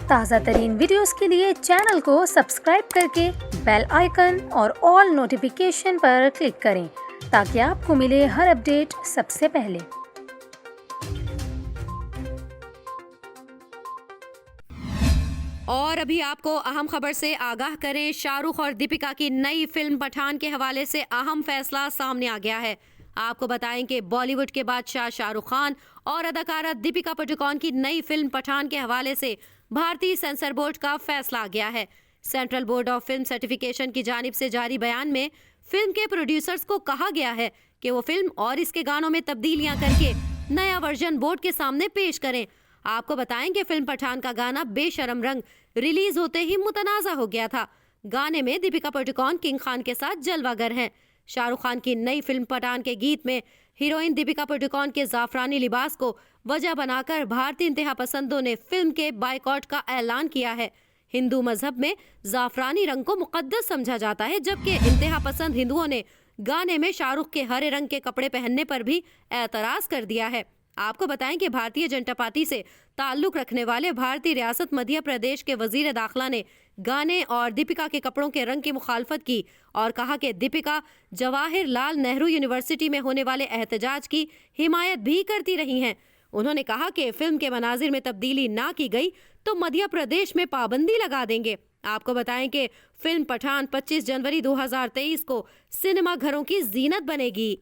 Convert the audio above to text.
ताज़ा तरीन वीडियोस के लिए चैनल को सब्सक्राइब करके बेल आइकन और ऑल नोटिफिकेशन पर क्लिक करें ताकि आपको मिले हर अपडेट सबसे पहले। और अभी आपको अहम खबर से आगाह करें, शाहरुख और दीपिका की नई फिल्म पठान के हवाले से अहम फैसला सामने आ गया है। आपको बताएं कि बॉलीवुड के बादशाह शाहरुख खान और अदाकारा दीपिका पादुकोण की नई फिल्म पठान के हवाले से भारतीय सेंसर बोर्ड का फैसला आ गया है। Central board of film certification की जानिब से जारी बयान में फिल्म के प्रोड्यूसर्स को कहा गया है कि वो फिल्म और इसके गानों में तब्दीलियां करके नया वर्जन बोर्ड के सामने पेश करें। आपको बताएं कि फिल्म पठान का गाना बेशरम रंग रिलीज होते ही मुतनाज़ा हो गया था। गाने में दीपिका पादुकोण किंग खान के साथ जलवागर हैं। शाहरुख खान की नई फिल्म पठान के गीत में हीरोइन दीपिका पादुकोण के जाफरानी लिबास को वजह बनाकर भारतीय इंतहा पसंदों ने फिल्म के बायकॉट का ऐलान किया है। हिंदू मजहब में जाफरानी रंग को मुकद्दस समझा जाता है, जबकि इंतहा पसंद हिंदुओं ने गाने में शाहरुख के हरे रंग के कपड़े पहनने पर भी एतराज कर दिया है। आपको बताएं कि भारतीय जनता पार्टी से ताल्लुक रखने वाले भारतीय रियासत मध्य प्रदेश के वजीर दाखिला ने गाने और दीपिका के कपड़ों के रंग की मुखालफत की और कहा कि दीपिका जवाहरलाल नेहरू यूनिवर्सिटी में होने वाले एहतजाज की हिमायत भी करती रही हैं। उन्होंने कहा कि फिल्म के मनाजिर में तब्दीली ना की गई तो मध्य प्रदेश में पाबंदी लगा देंगे। आपको बताएं कि फिल्म पठान 25 जनवरी 2023 को सिनेमा घरों की जीनत बनेगी।